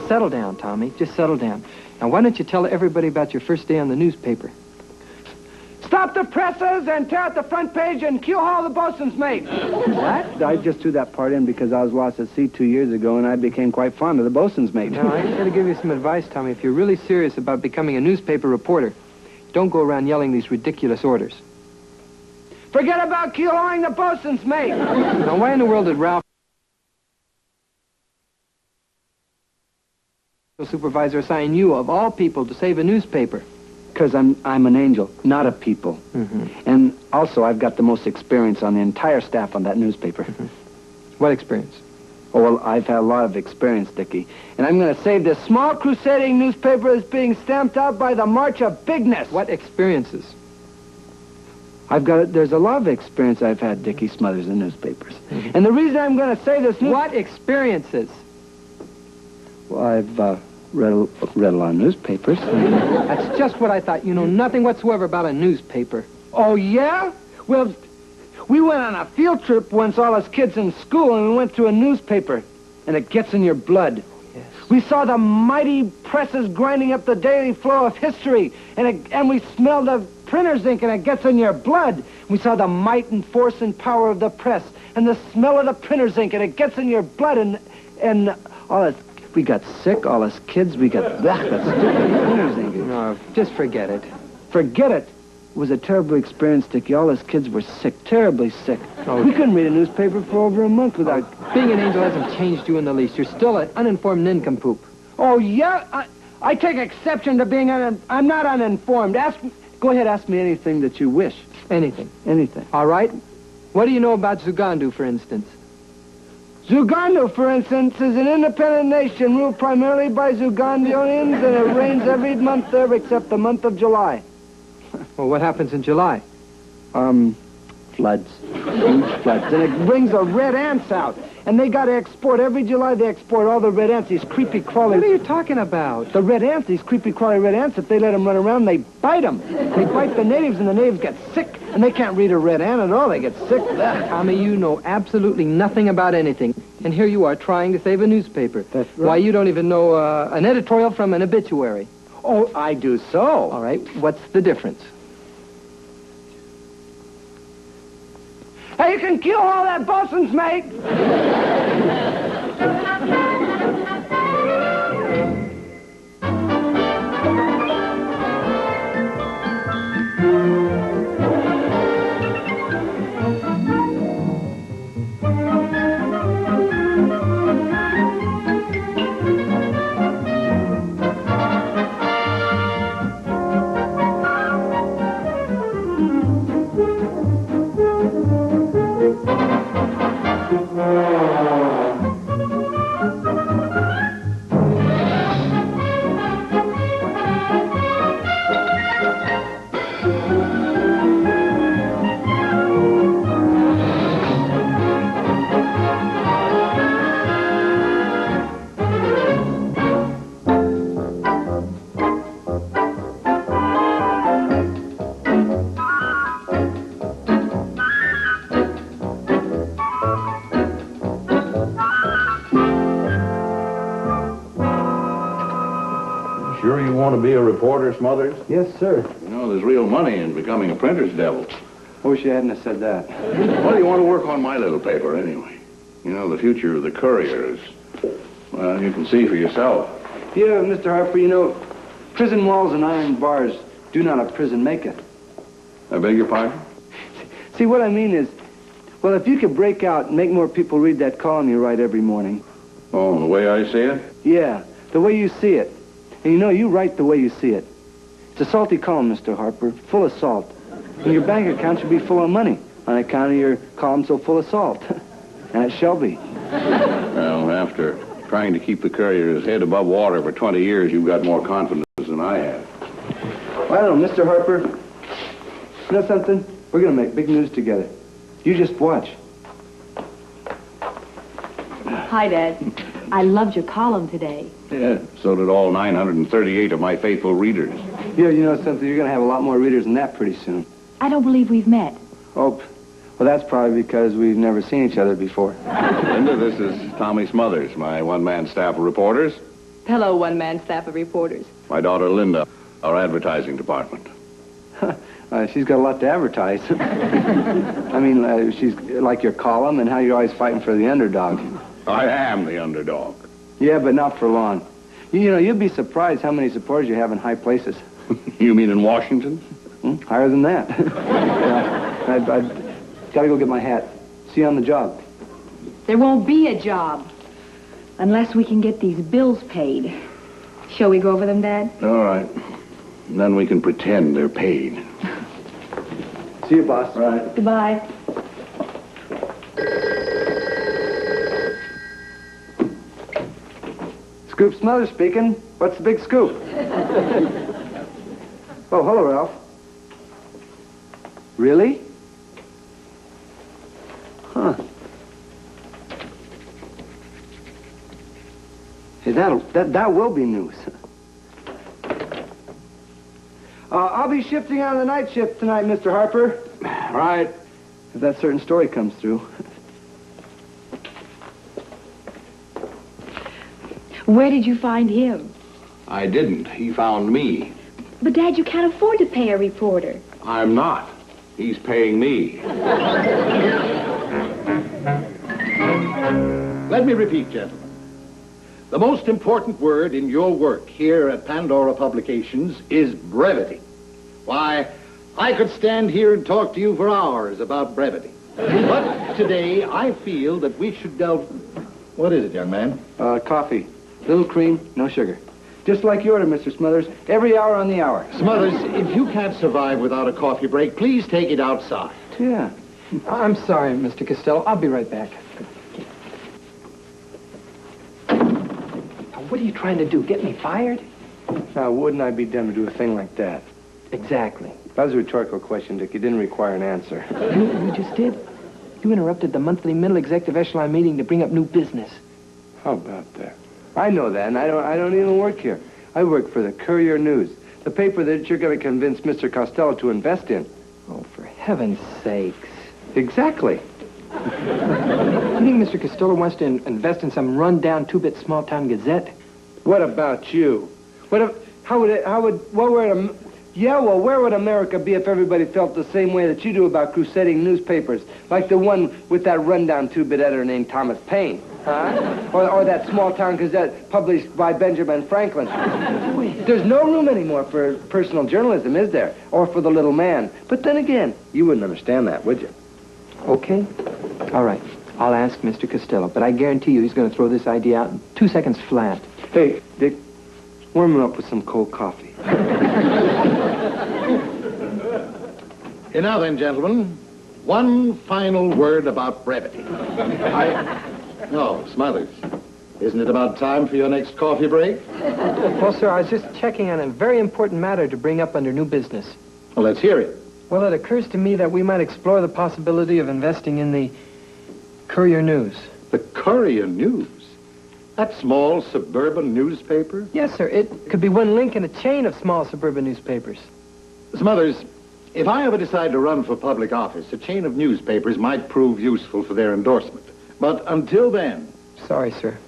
settle down, Tommy. Just settle down. Now, why don't you tell everybody about your first day on the newspaper? Stop the presses and tear out the front page and keel-haul the bosun's mate. What? I just threw that part in because I was lost at sea 2 years ago, and I became quite fond of the bosun's mate. Now, I got to give you some advice, Tommy. If you're really serious about becoming a newspaper reporter, don't go around yelling these ridiculous orders. Forget about keel-hauling the bosun's mate. Now, why in the world did Ralph, supervisor, assign you, of all people, to save a newspaper? Because I'm an angel, not a people. And also, I've got the most experience on the entire staff on that newspaper. What experience? Oh, well, I've had a lot of experience, Dickie. And I'm going to save this small crusading newspaper that's being stamped out by the March of Bigness. What experiences? There's a lot of experience I've had, Dickie Smothers, in newspapers. And the reason I'm going to say this... What experiences? Well, I've read a lot of newspapers. That's just what I thought. You know nothing whatsoever about a newspaper. Oh, yeah? Well, we went on a field trip once, all us kids in school, and we went to a newspaper, and it gets in your blood. Yes. We saw the mighty presses grinding up the daily flow of history, and we smelled the printer's ink, and it gets in your blood. We saw the might and force and power of the press, and the smell of the printer's ink, and it gets in your blood, and all that. We got sick, all us kids. We got that stupid printer's ink. No, just forget it. Forget it. It was a terrible experience, Dickie. All us kids were sick, terribly sick. Oh, we couldn't read a newspaper for over a month without... Being an angel hasn't changed you in the least. You're still an uninformed nincompoop. Oh, yeah? I take exception to being I'm not uninformed. Go ahead, ask me anything that you wish. Anything. Anything. All right. What do you know about Zugandu, for instance? Zugandu, for instance, is an independent nation ruled primarily by Zugandians, and it rains every month there except the month of July. Well, what happens in July? Floods. Huge floods. And it brings the red ants out. And they got to export, every July they export all the red ants, these creepy crawly... What are you talking about? The red ants, these creepy crawly red ants, if they let them run around, they bite them. They bite the natives, and the natives get sick. And they can't read a red ant at all. They get sick. Tommy, you know absolutely nothing about anything. And here you are trying to save a newspaper. That's right. Why, you don't even know an editorial from an obituary. Oh, I do so. All right, what's the difference? Hey, you can kill all that bosun's mate. Sure you want to be a reporter, Smothers? Yes, sir. You know, there's real money in becoming a printer's devil. I wish you hadn't have said that. Well, you want to work on my little paper anyway. You know, the future of the Courier is, well, you can see for yourself. Yeah, Mr. Harper, you know, prison walls and iron bars do not a prison maketh. I beg your pardon? See, what I mean is, well, if you could break out and make more people read that column you write every morning. Oh, the way I see it? Yeah, the way you see it. And you know, you write the way you see it. It's a salty column, Mr. Harper, full of salt. And your bank account should be full of money on account of your column so full of salt. And it shall be. Well, after trying to keep the Courier's head above water for 20 years, you've got more confidence than I have. Well, I don't know, Mr. Harper. You know something? We're going to make big news together. You just watch. Hi, Dad. I loved your column today. Yeah, so did all 938 of my faithful readers. Yeah, you know something? You're going to have a lot more readers than that pretty soon. I don't believe we've met. Oh, well, that's probably because we've never seen each other before. Linda, this is Tommy Smothers, my one-man staff of reporters. Hello, one-man staff of reporters. My daughter, Linda, our advertising department. She's got a lot to advertise. I mean, she's like your column and how you're always fighting for the underdog. I am the underdog. Yeah, but not for long. You know, you'd be surprised how many supporters you have in high places. You mean in Washington? Higher than that. I've got to go get my hat. See you on the job. There won't be a job unless we can get these bills paid. Shall we go over them, Dad? All right. And then we can pretend they're paid. See you, boss. All right. Goodbye. Scoop Smothers speaking. What's the big scoop? Oh, hello, Ralph. Really? Huh. Hey, that will be news. I'll be shifting on the night shift tonight, Mr. Harper. Right. If that certain story comes through. Where did you find him? I didn't. He found me. But, Dad, you can't afford to pay a reporter. I'm not. He's paying me. Let me repeat, gentlemen. The most important word in your work here at Pandora Publications is brevity. Why, I could stand here and talk to you for hours about brevity. But today, I feel that we should delve... What is it, young man? Coffee. Little cream, no sugar. Just like you order, Mr. Smothers. Every hour on the hour. Smothers, if you can't survive without a coffee break, please take it outside. Yeah. I'm sorry, Mr. Costello. I'll be right back. What are you trying to do? Get me fired? Now, wouldn't I be dumb to do a thing like that? Exactly. That was a rhetorical question, Dick. You didn't require an answer. You just did. You interrupted the monthly middle executive echelon meeting to bring up new business. How about that? I know that, and I don't even work here. I work for the Courier News, the paper that you're going to convince Mr. Costello to invest in. Oh, for heaven's sakes. Exactly. You think Mr. Costello wants to invest in some run-down two-bit small-town gazette? What about you? Where would America be if everybody felt the same way that you do about crusading newspapers, like the one with that rundown two-bit editor named Thomas Paine, huh? or that small-town gazette published by Benjamin Franklin? There's no room anymore for personal journalism, is there? Or for the little man. But then again, you wouldn't understand that, would you? Okay. All right. I'll ask Mr. Costello, but I guarantee you he's going to throw this idea out in 2 seconds flat. Hey, Dick, warm him up with some cold coffee. And now then, gentlemen, one final word about brevity. No, Smothers, isn't it about time for your next coffee break? Well, sir, I was just checking on a very important matter to bring up under new business. Well, let's hear it. Well, it occurs to me that we might explore the possibility of investing in the Courier News. The Courier News? That small suburban newspaper? Yes, sir. It could be one link in a chain of small suburban newspapers. Smothers, if I ever decide to run for public office, a chain of newspapers might prove useful for their endorsement. But until then... Sorry, sir.